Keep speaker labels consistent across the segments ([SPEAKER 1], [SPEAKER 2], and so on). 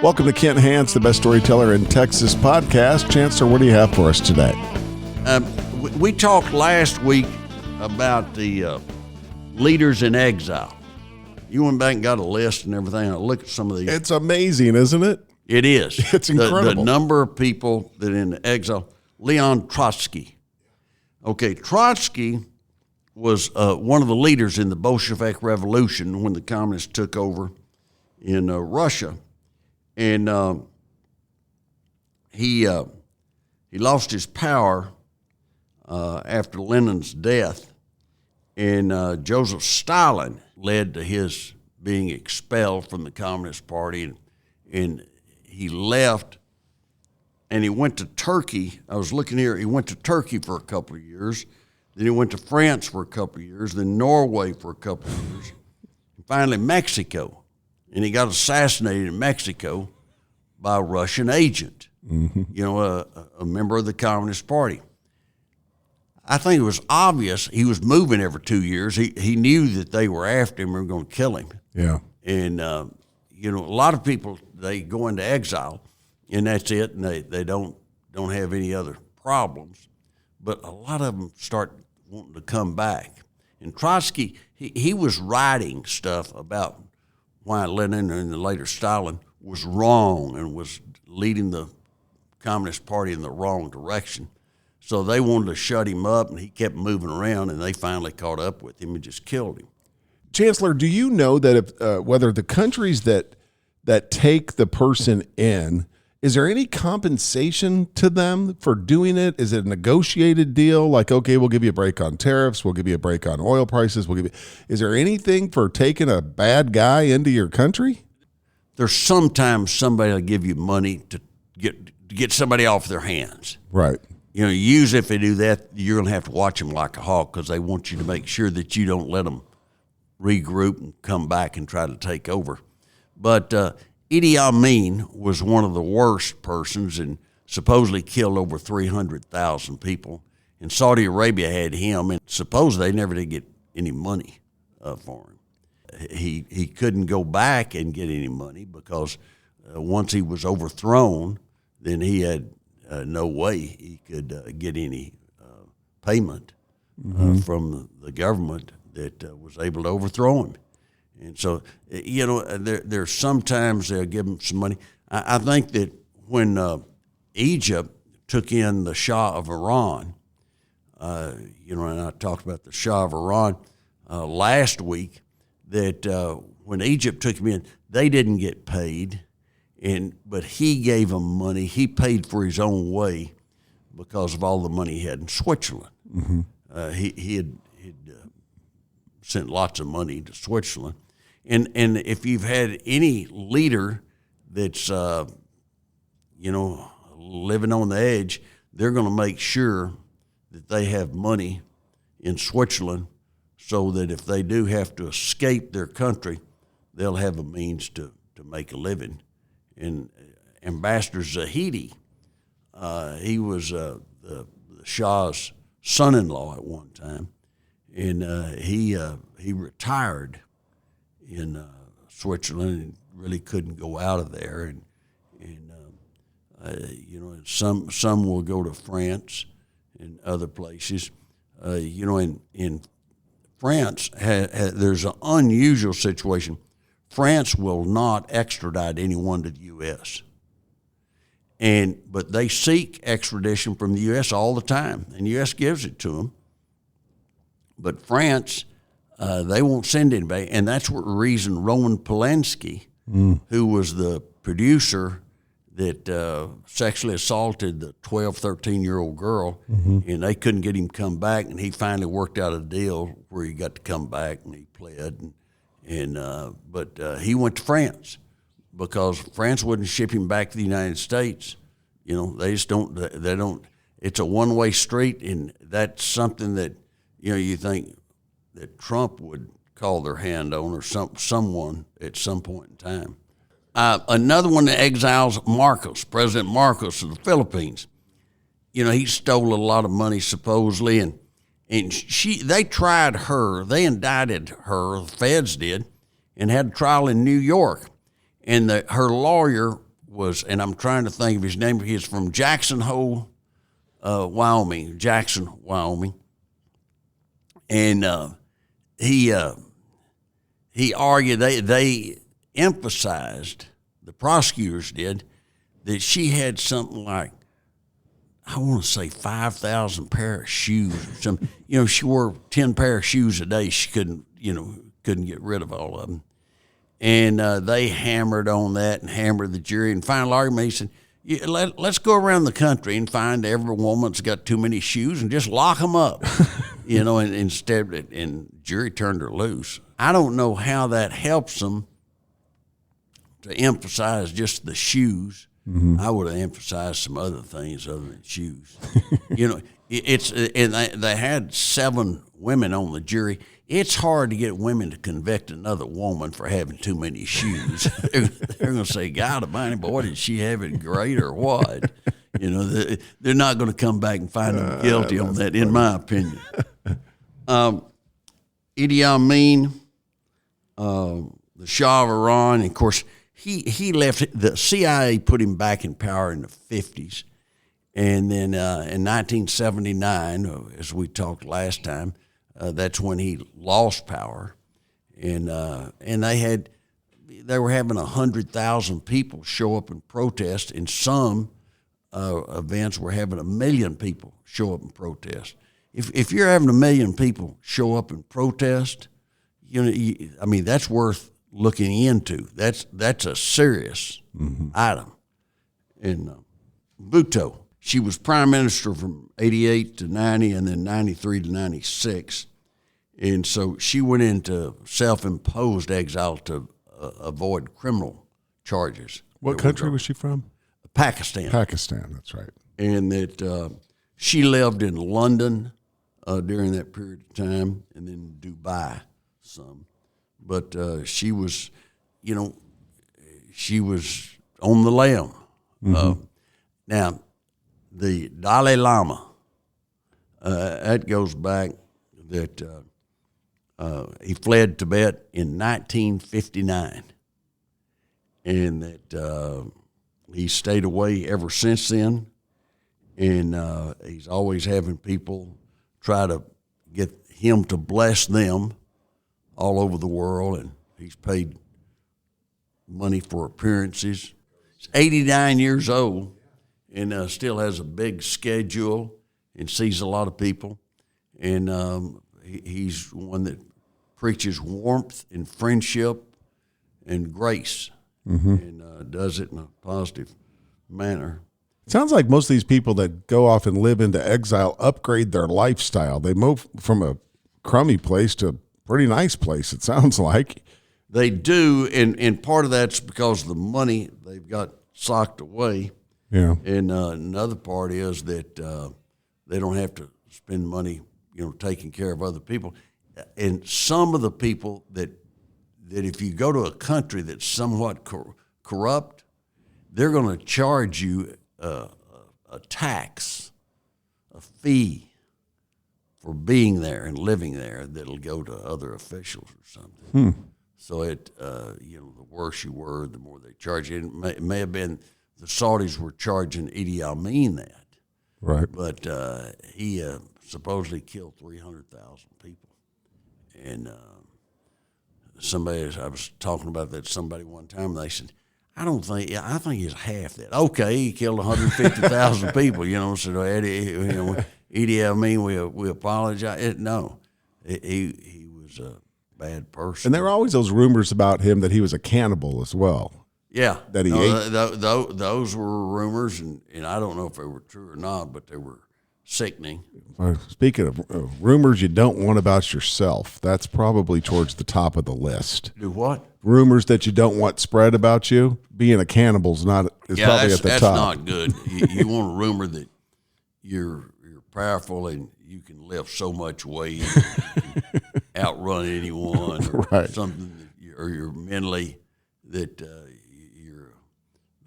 [SPEAKER 1] Welcome to Kent Hance, the best storyteller in Texas podcast. Chancellor, what do you have for us today?
[SPEAKER 2] We talked last week about the leaders in exile. You went back and got a list and everything. I look at some of these.
[SPEAKER 1] It's amazing, isn't it?
[SPEAKER 2] It is.
[SPEAKER 1] It's incredible.
[SPEAKER 2] The number of people that are in exile. Leon Trotsky. Okay, Trotsky was one of the leaders in the Bolshevik Revolution when the communists took over in Russia. And he lost his power after Lenin's death, and Joseph Stalin led to his being expelled from the Communist Party, and he left, and he went to Turkey. I was looking here. He went to Turkey for a couple of years. Then he went to France for a couple of years, then Norway for a couple of years, and finally Mexico. And he got assassinated in Mexico by a Russian agent, a member of the Communist Party. I think it was obvious he was moving every 2 years. He knew that they were after him and were going to kill him.
[SPEAKER 1] Yeah.
[SPEAKER 2] And, a lot of people, they go into exile, and that's it, and they don't have any other problems. But a lot of them start wanting to come back. And Trotsky, he was writing stuff about why Lenin and later Stalin was wrong and was leading the Communist Party in the wrong direction. So they wanted to shut him up, and he kept moving around, and they finally caught up with him and just killed him.
[SPEAKER 1] Chancellor, do you know that if, whether the countries that take the person in, is there any compensation to them for doing it? Is it a negotiated deal? Like, okay, we'll give you a break on tariffs. We'll give you a break on oil prices. Is there anything for taking a bad guy into your country?
[SPEAKER 2] There's sometimes somebody will give you money to get somebody off their hands.
[SPEAKER 1] Right.
[SPEAKER 2] Usually if they do that, you're going to have to watch them like a hawk because they want you to make sure that you don't let them regroup and come back and try to take over. But Idi Amin was one of the worst persons and supposedly killed over 300,000 people. And Saudi Arabia had him, and supposedly they never did get any money for him. He couldn't go back and get any money because once he was overthrown, then he had no way he could get any payment from the government that was able to overthrow him. And so, there's sometimes they'll give him some money. I think that when Egypt took in the Shah of Iran, and I talked about the Shah of Iran last week, that when Egypt took him in, they didn't get paid, but he gave them money. He paid for his own way because of all the money he had in Switzerland. Mm-hmm. He had sent lots of money to Switzerland. And if you've had any leader that's, living on the edge, they're going to make sure that they have money in Switzerland so that if they do have to escape their country, they'll have a means to make a living. And Ambassador Zahedi, he was the Shah's son-in-law at one time, and he retired in Switzerland and really couldn't go out of there, and some will go to France and other places. In France, there's an unusual situation. France will not extradite anyone to the U.S. But they seek extradition from the U.S. all the time, and the U.S. gives it to them. But France, they won't send anybody, and that's what the reason Roman Polanski, who was the producer that sexually assaulted the 12, 13-year-old girl, and they couldn't get him to come back, and he finally worked out a deal where he got to come back, and he pled, but he went to France because France wouldn't ship him back to the United States. They just don't. It's a one-way street, and that's something that you think that Trump would call their hand on, or someone at some point in time. Another one that exiles Marcos, President Marcos of the Philippines. He stole a lot of money supposedly, and they tried her. They indicted her, the feds did, and had a trial in New York. And her lawyer was, and I'm trying to think of his name. He's from Jackson Hole, Wyoming, and he argued they emphasized, the prosecutors did, that she had something like, I want to say 5,000 pair of shoes or something. She wore 10 pair of shoes a day. She couldn't get rid of all of them. And they hammered on that and hammered the jury. And final argument, he said, let's go around the country and find every woman that's got too many shoes and just lock them up, and instead, and jury turned her loose. I don't know how that helps them to emphasize just the shoes. Mm-hmm. I would have emphasized some other things other than shoes. It's and they had 7 women on the jury. It's hard to get women to convict another woman for having too many shoes. They're going to say, God Almighty, boy, did she have it great or what? They're not going to come back and find them guilty on that, in my opinion. Idi Amin, the Shah of Iran, and of course, he left. The CIA put him back in power in the 50s. And then in 1979, as we talked last time, that's when he lost power. And they were having 100,000 people show up and protest. In some events, we're having 1 million people show up and protest. If you're having 1 million people show up and protest, that's worth looking into. That's a serious item. And Bhutto, she was prime minister from 88 to 90 and then 93 to 96. And so she went into self-imposed exile to avoid criminal charges.
[SPEAKER 1] What country was she from?
[SPEAKER 2] Pakistan.
[SPEAKER 1] Pakistan, that's right.
[SPEAKER 2] And that she lived in London during that period of time, and then Dubai some. But she was on the lam. Now, the Dalai Lama, that goes back that he fled Tibet in 1959, and that he stayed away ever since then, and he's always having people try to get him to bless them all over the world, and he's paid money for appearances. He's 89 years old and still has a big schedule and sees a lot of people. And he's one that preaches warmth and friendship and grace, and does it in a positive manner.
[SPEAKER 1] It sounds like most of these people that go off and live into exile upgrade their lifestyle. They move from a crummy place to a pretty nice place, it sounds like.
[SPEAKER 2] They do, and part of that's because of the money they've got socked away.
[SPEAKER 1] Yeah.
[SPEAKER 2] And another part is that they don't have to spend money, taking care of other people. And some of the people that if you go to a country that's somewhat corrupt, they're going to charge you a tax, a fee for being there and living there that'll go to other officials or something. So the worse you were, the more they charge you. It may have been the Saudis were charging Idi Amin that.
[SPEAKER 1] Right.
[SPEAKER 2] But he supposedly killed 300,000 people. And I was talking about that to somebody one time, and they said, I think he's half that. Okay, he killed 150,000 people, so Idi Amin, we apologize. No, he was a bad person.
[SPEAKER 1] And there were always those rumors about him that he was a cannibal as well.
[SPEAKER 2] Yeah.
[SPEAKER 1] That he ate.
[SPEAKER 2] Those were rumors, and I don't know if they were true or not, but they were sickening.
[SPEAKER 1] Speaking of rumors you don't want about yourself, that's probably towards the top of the list.
[SPEAKER 2] Do what?
[SPEAKER 1] Rumors that you don't want spread about you. Being a cannibal is probably at the top.
[SPEAKER 2] That's not good. You want a rumor that you're powerful and you can lift so much weight, and outrun anyone, or
[SPEAKER 1] right.
[SPEAKER 2] something, or you're mentally that you're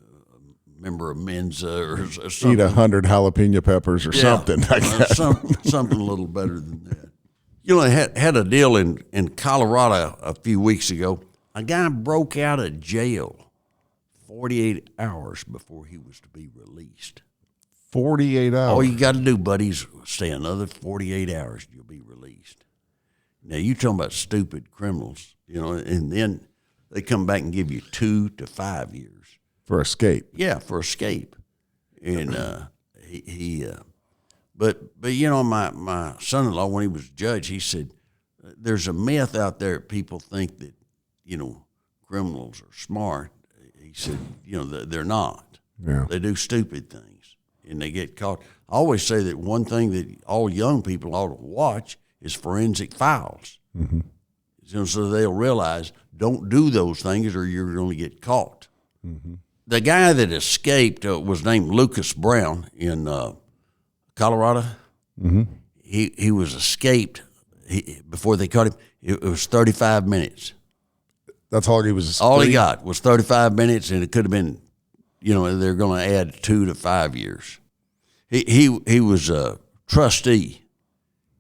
[SPEAKER 2] a member of Mensa or something.
[SPEAKER 1] Eat 100 jalapeno peppers or something. I guess.
[SPEAKER 2] Something a little better than that. I had a deal in Colorado a few weeks ago. A guy broke out of jail 48 hours before he was to be released.
[SPEAKER 1] 48 hours.
[SPEAKER 2] All you got to do, buddy, is stay another 48 hours, you'll be released. Now, you talking about stupid criminals, and then they come back and give you 2 to 5 years.
[SPEAKER 1] For escape.
[SPEAKER 2] Yeah, for escape. And but my son-in-law, when he was judge, he said, there's a myth out there that people think that, criminals are smart. He said, they're not.
[SPEAKER 1] Yeah.
[SPEAKER 2] They do stupid things, and they get caught. I always say that one thing that all young people ought to watch is forensic files.
[SPEAKER 1] Mm-hmm.
[SPEAKER 2] So they'll realize, don't do those things or you're going to get caught.
[SPEAKER 1] Mm-hmm.
[SPEAKER 2] The guy that escaped was named Lucas Brown in Colorado.
[SPEAKER 1] Mm-hmm.
[SPEAKER 2] He was escaped before they caught him. It was 35 minutes.
[SPEAKER 1] That's all he was.
[SPEAKER 2] All he got was 35 minutes, and it could have been, they're going to add 2 to 5 years. He was a trustee,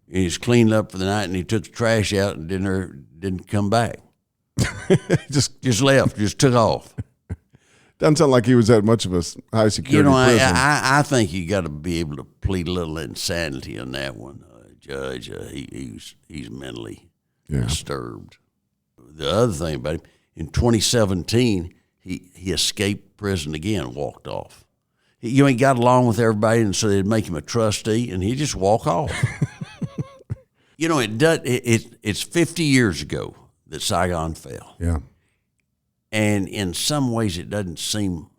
[SPEAKER 2] and he's cleaned up for the night, and he took the trash out and didn't come back. just left, just took off.
[SPEAKER 1] Doesn't sound like he was at much of a high security prison.
[SPEAKER 2] I think you got to be able to plead a little insanity on that one, Judge. He's mentally disturbed. The other thing about him, in 2017, he escaped prison again, walked off. He got along with everybody, and so they'd make him a trustee, and he'd just walk off. It's 50 years ago that Saigon fell.
[SPEAKER 1] Yeah.
[SPEAKER 2] And in some ways, it doesn't seem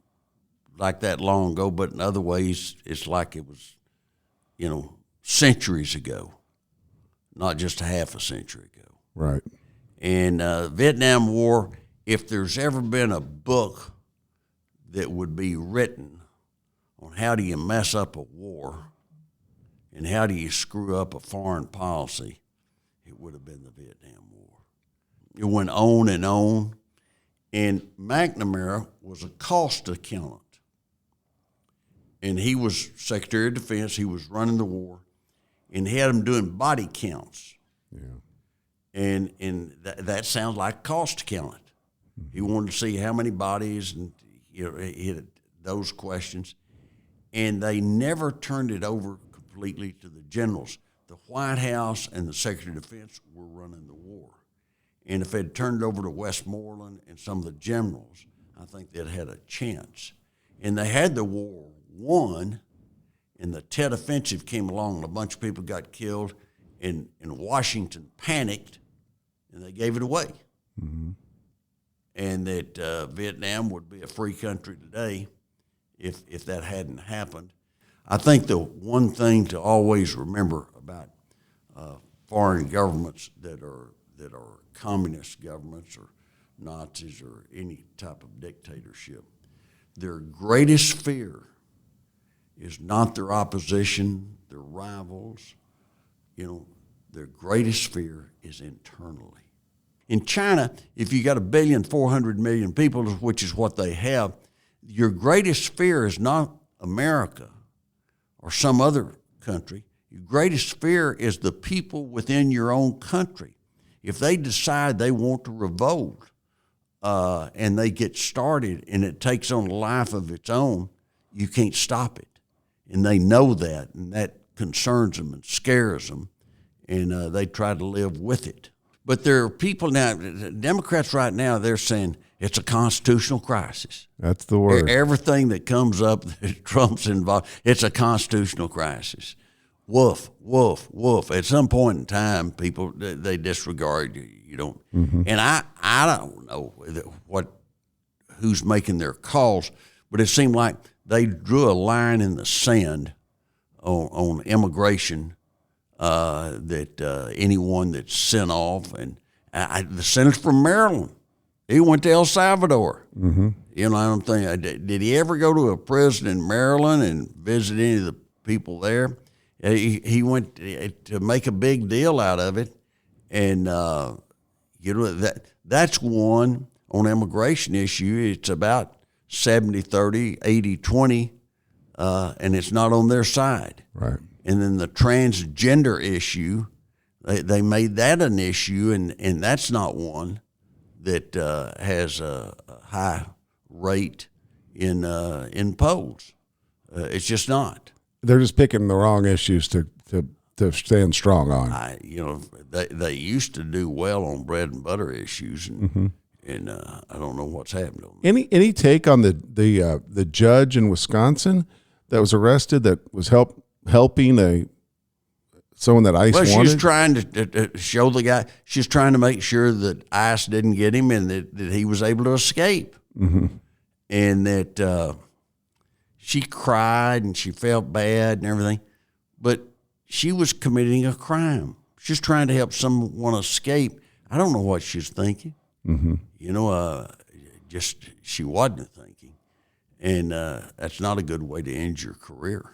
[SPEAKER 2] like that long ago, but in other ways, it's like it was, centuries ago, not just a half a century ago.
[SPEAKER 1] Right.
[SPEAKER 2] And Vietnam War, if there's ever been a book that would be written on how do you mess up a war and how do you screw up a foreign policy, it would have been the Vietnam War. It went on and on. And McNamara was a cost accountant. And he was Secretary of Defense. He was running the war. And he had them doing body counts.
[SPEAKER 1] Yeah.
[SPEAKER 2] And that sounds like a cost accountant. He wanted to see how many bodies and he had those questions. And they never turned it over completely to the generals. The White House and the Secretary of Defense were running the war. And if they'd turned it over to Westmoreland and some of the generals, I think they'd had a chance. And they had the war won, and the Tet Offensive came along, and a bunch of people got killed, and Washington panicked, and they gave it away. Mm-hmm. And that Vietnam would be a free country today if that hadn't happened. I think the one thing to always remember about foreign governments that are communist governments or Nazis or any type of dictatorship, their greatest fear is not their opposition, their rivals. Their greatest fear is internally. In China, if you got 1,400,000,000 people, which is what they have, your greatest fear is not America or some other country. Your greatest fear is the people within your own country. If they decide they want to revolt and they get started and it takes on a life of its own, you can't stop it. And they know that, and that concerns them and scares them, and they try to live with it. But there are people now, Democrats right now, they're saying it's a constitutional crisis.
[SPEAKER 1] That's the word.
[SPEAKER 2] Everything that comes up that Trump's involved, it's a constitutional crisis. Woof, woof, woof. At some point in time, people, they disregard you. You don't. Mm-hmm. And I don't know who's making their calls, but it seemed like they drew a line in the sand on immigration, that anyone that's sent off. And the senator from Maryland, he went to El Salvador. Mm-hmm. I'm thinking, did he ever go to a prison in Maryland and visit any of the people there? He went to make a big deal out of it, and that's one on immigration issue. It's about 70-30, 80-20, and it's not on their side.
[SPEAKER 1] Right.
[SPEAKER 2] And then the transgender issue, they made that an issue, and that's not one that has a high rate in polls. It's just not.
[SPEAKER 1] They're just picking the wrong issues to stand strong on.
[SPEAKER 2] They used to do well on bread and butter issues, and I don't know what's happened to them.
[SPEAKER 1] Any take on the judge in Wisconsin that was arrested that was helping someone that ICE wanted?
[SPEAKER 2] Well, she's trying to show the guy. She's trying to make sure that ICE didn't get him and that he was able to escape.
[SPEAKER 1] Mm-hmm.
[SPEAKER 2] And that she cried and she felt bad and everything. But she was committing a crime. She's trying to help someone escape. I don't know what she's thinking.
[SPEAKER 1] Mm-hmm.
[SPEAKER 2] Just she wasn't thinking. And that's not a good way to end your career.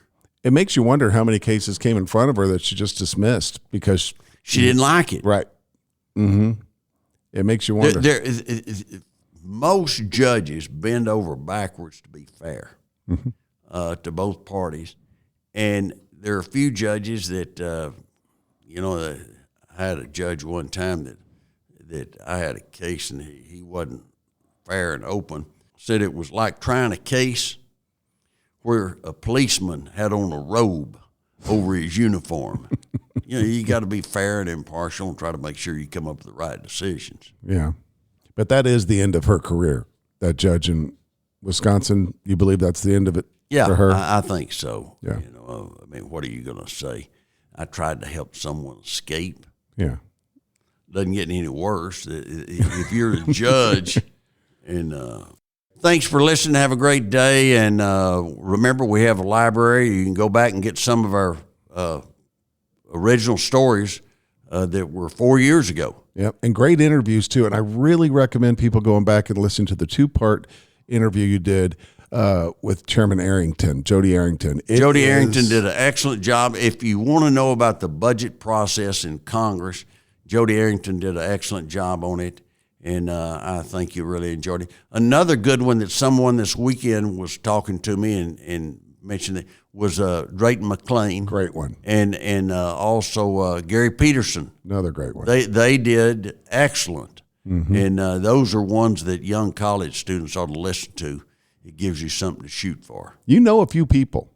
[SPEAKER 1] It makes you wonder how many cases came in front of her that she just dismissed because
[SPEAKER 2] she didn't like it.
[SPEAKER 1] Right. Mm-hmm. It makes you wonder.
[SPEAKER 2] Most judges bend over backwards to be fair to both parties. And there are a few judges that, I had a judge one time that I had a case and he wasn't fair and open. Said it was like trying a case where a policeman had on a robe over his uniform. You got to be fair and impartial and try to make sure you come up with the right decisions.
[SPEAKER 1] Yeah. But that is the end of her career, that judge in Wisconsin. You believe that's the end of it for her?
[SPEAKER 2] I think so.
[SPEAKER 1] Yeah.
[SPEAKER 2] What are you going to say? I tried to help someone escape.
[SPEAKER 1] Yeah.
[SPEAKER 2] Doesn't get any worse. If you're a judge and thanks for listening. Have a great day. And remember, we have a library. You can go back and get some of our original stories that were 4 years ago.
[SPEAKER 1] Yep. And great interviews, too. And I really recommend people going back and listening to the 2-part interview you did with Chairman Arrington, Jody Arrington.
[SPEAKER 2] Jody Arrington did an excellent job. If you want to know about the budget process in Congress, Jody Arrington did an excellent job on it. And I think you really enjoyed it. Another good one that someone this weekend was talking to me and mentioned it was Drayton McLean.
[SPEAKER 1] Great one.
[SPEAKER 2] And also Gary Peterson.
[SPEAKER 1] Another great one.
[SPEAKER 2] They did excellent. Mm-hmm. And those are ones that young college students ought to listen to. It gives you something to shoot for.
[SPEAKER 1] You know a few people.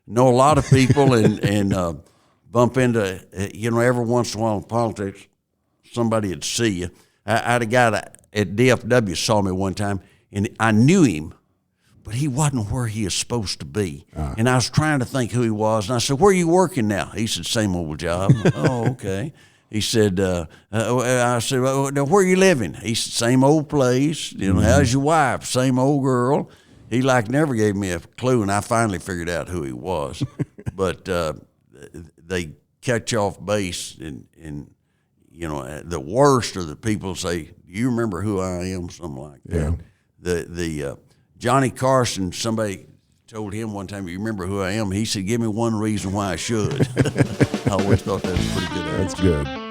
[SPEAKER 2] Know a lot of people and bump into, every once in a while in politics, somebody would see you. I had a guy at DFW saw me one time, and I knew him, but he wasn't where he was supposed to be. And I was trying to think who he was, and I said, "Where are you working now?" He said, "Same old job." Oh, okay. He said, I said, "Well, now where are you living?" He said, "Same old place. How's your wife?" "Same old girl." He never gave me a clue, and I finally figured out who he was. But they catch off base, and the worst are the people say, "Do you remember who I am?" Something like that. Yeah. The Johnny Carson, somebody told him one time, "You remember who I am?" He said, "Give me one reason why I should." I always thought that was pretty good.
[SPEAKER 1] That's good.